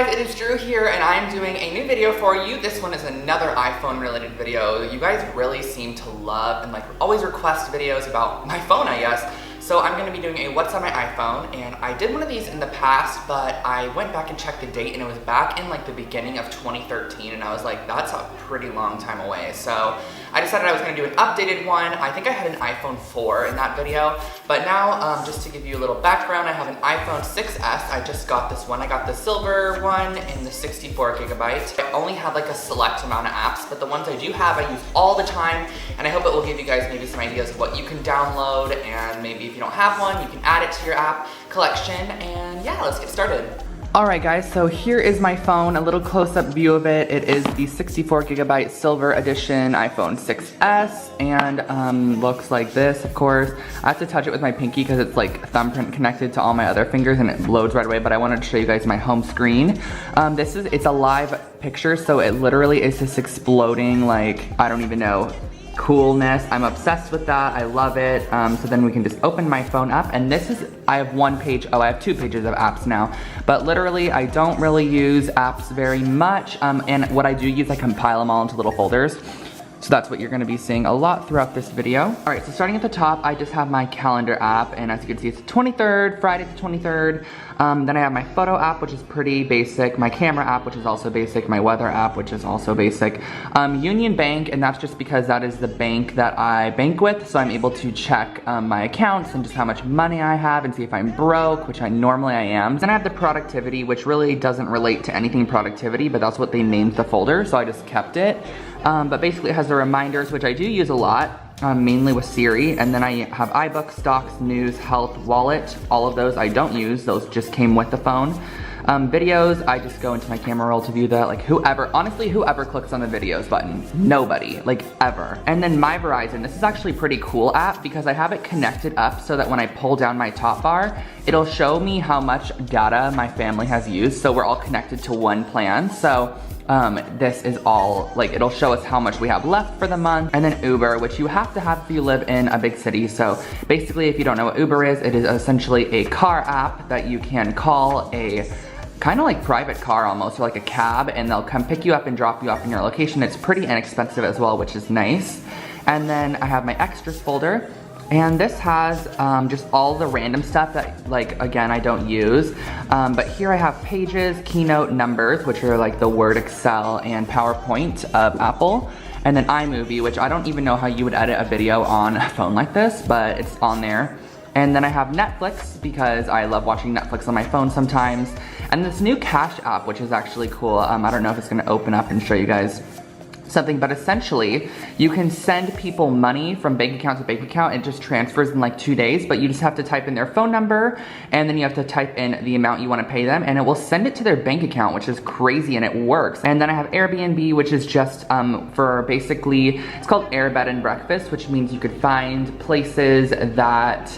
guys, it is Drew here and I'm doing a new video for you. This one is another iPhone related video. You guys really seem to love and always request videos about my phone, I guess. So I'm going to be doing a what's on my iPhone, and I did one of these in the past, but I went back and checked the date and it was back in the beginning of 2013, and I was like, that's a pretty long time away. So I decided I was going to do an updated one. I think I had an iPhone 4 in that video, but now just to give you a little background, I have an iPhone 6s. I just got this one. I got the silver one in the 64 gigabyte. I only have a select amount of apps, but the ones I do have I use all the time, and I hope it will give you guys maybe some ideas of what you can download, and maybe if you don't have one, you can add it to your app collection, and yeah, let's get started. Alright guys, so here is my phone, a little close-up view of it. It is the 64 gigabyte silver edition iPhone 6s, and looks like this, of course. I have to touch it with my pinky because it's thumbprint connected to all my other fingers and it loads right away, but I wanted to show you guys my home screen. It's a live picture, so it literally is just exploding I don't even know, coolness. I'm obsessed with that. I love it. So then we can just open my phone up, and I have one page. Oh, I have 2 pages of apps now, but literally I don't really use apps very much, and what I do use, I compile them all into little folders. So that's what you're gonna be seeing a lot throughout this video. All right, so starting at the top, I just have my calendar app, and as you can see, it's the 23rd, Friday the 23rd. Then I have my photo app, which is pretty basic, my camera app, which is also basic, my weather app, which is also basic. Union Bank, and that's just because that is the bank that I bank with, so I'm able to check my accounts and just how much money I have and see if I'm broke, which normally I am. Then I have the productivity, which really doesn't relate to anything productivity, but that's what they named the folder, so I just kept it. But basically it has the reminders, which I do use a lot, mainly with Siri, and then I have iBooks, Stocks, News, Health, Wallet. All of those I don't use, those just came with the phone. Videos, I just go into my camera roll to view that, honestly, whoever clicks on the videos button, nobody, ever. And then My Verizon, this is actually a pretty cool app because I have it connected up so that when I pull down my top bar, it'll show me how much data my family has used, so we're all connected to one plan. So this is all, it'll show us how much we have left for the month. And then Uber, which you have to have if you live in a big city. So basically, if you don't know what Uber is, it is essentially a car app that you can call a kind of private car almost, or a cab, and they'll come pick you up and drop you off in your location. It's pretty inexpensive as well, which is nice. And then I have my extras folder. And this has just all the random stuff that, again, I don't use. But here I have Pages, Keynote, Numbers, which are the Word, Excel, and PowerPoint of Apple. And then iMovie, which I don't even know how you would edit a video on a phone like this, but it's on there. And then I have Netflix, because I love watching Netflix on my phone sometimes. And this new Cash app, which is actually cool. I don't know if it's gonna open up and show you guys something, but essentially you can send people money from bank account to bank account. It just transfers in 2 days, but you just have to type in their phone number, and then you have to type in the amount you want to pay them, and it will send it to their bank account, which is crazy, and it works. And then I have Airbnb, which is just for basically, it's called Air Bed and Breakfast, which means you could find places that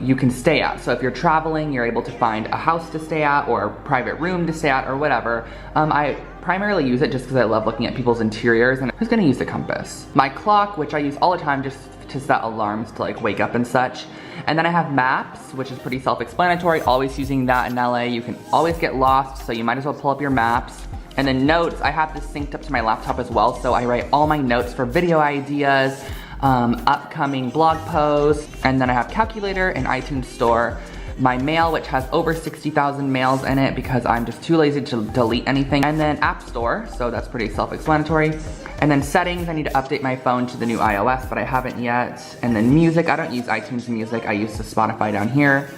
you can stay at. So if you're traveling, you're able to find a house to stay at or a private room to stay at or whatever. I primarily use it just because I love looking at people's interiors, and who's gonna use the compass? My clock, which I use all the time just to set alarms to wake up and such. And then I have Maps, which is pretty self-explanatory, always using that in LA. You can always get lost, so you might as well pull up your maps. And then Notes, I have this synced up to my laptop as well, so I write all my notes for video ideas, upcoming blog posts, and then I have Calculator and iTunes Store. My Mail, which has over 60,000 mails in it because I'm just too lazy to delete anything. And then App Store, so that's pretty self-explanatory. And then Settings, I need to update my phone to the new iOS, but I haven't yet. And then Music, I don't use iTunes Music, I use the Spotify down here.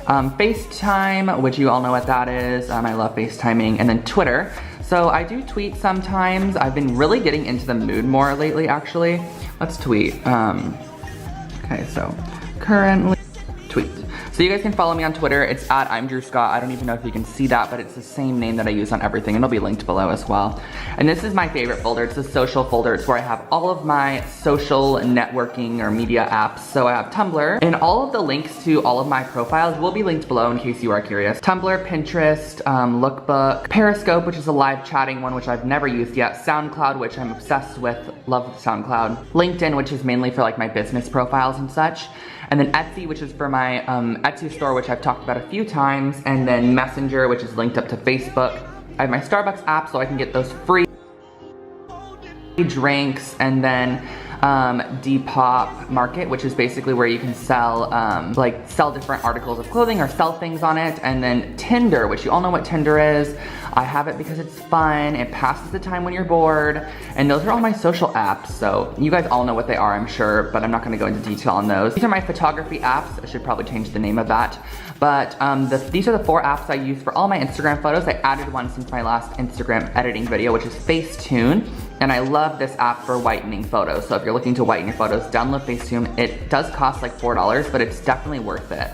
FaceTime, which you all know what that is. I love FaceTiming. And then Twitter. So I do tweet sometimes. I've been really getting into the mood more lately, actually. Let's tweet. Okay, so currently tweet. So you guys can follow me on Twitter. It's at I'm Drew Scott. I don't even know if you can see that, but it's the same name that I use on everything, and it'll be linked below as well. And this is my favorite folder. It's the social folder. It's where I have all of my social networking or media apps. So I have Tumblr, and all of the links to all of my profiles will be linked below in case you are curious. Tumblr, Pinterest, Lookbook, Periscope, which is a live chatting one, which I've never used yet. SoundCloud, which I'm obsessed with. Love SoundCloud. LinkedIn, which is mainly for my business profiles and such. And then Etsy, which is for my Etsy store, which I've talked about a few times. And then Messenger, which is linked up to Facebook. I have my Starbucks app so I can get those free drinks. And then Depop Market, which is basically where you can sell sell different articles of clothing or sell things on it. And then Tinder, which you all know what Tinder is. I have it because it's fun, it passes the time when you're bored, and those are all my social apps, so you guys all know what they are, I'm sure, but I'm not gonna go into detail on those. These are my photography apps. I should probably change the name of that. But these are the 4 apps I use for all my Instagram photos. I added one since my last Instagram editing video, which is Facetune. And I love this app for whitening photos. So if you're looking to whiten your photos, download Facetune. It does cost like $4, but it's definitely worth it.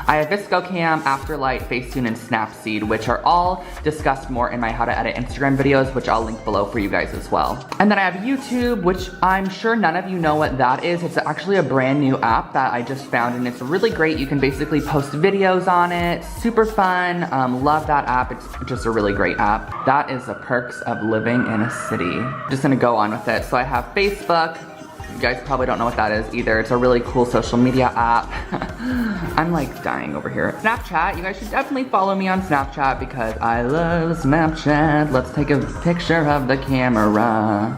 I have ViscoCam, Afterlight, Facetune, and Snapseed, which are all discussed more in my how to edit Instagram videos, which I'll link below for you guys as well. And then I have YouTube, which I'm sure none of you know what that is. It's actually a brand new app that I just found, and it's really great. You can basically post videos on it, super fun. Love that app, it's just a really great app. That is the perks of living in a city. Just gonna go on with it. So I have Facebook. You guys probably don't know what that is either. It's a really cool social media app. I'm like dying over here. Snapchat, you guys should definitely follow me on Snapchat because I love Snapchat. Let's take a picture of the camera.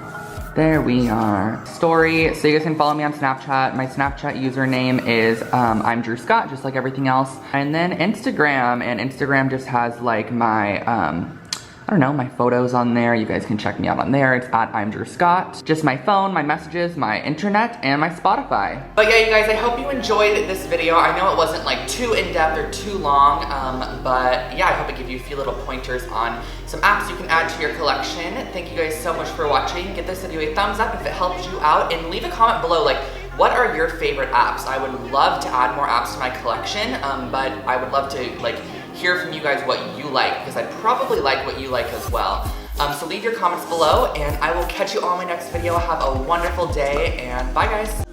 There we are. Story, so you guys can follow me on Snapchat. My Snapchat username is I'm Drew Scott, just like everything else. And then Instagram, and Instagram just has like my, I don't know, my photos on there. You guys can check me out on there. It's at I'm Drew Scott. Just my phone, my messages, my internet, and my Spotify. But yeah, you guys, I hope you enjoyed this video. I know it wasn't like too in-depth or too long, but yeah, I hope it gave you a few little pointers on some apps you can add to your collection. Thank you guys so much for watching. Give this video a thumbs up if it helped you out, and leave a comment below, like, what are your favorite apps? I would love to add more apps to my collection, but I would love to like hear from you guys what you like, because I probably like what you like as well. So leave your comments below, and I will catch you all in my next video. Have a wonderful day, and bye guys.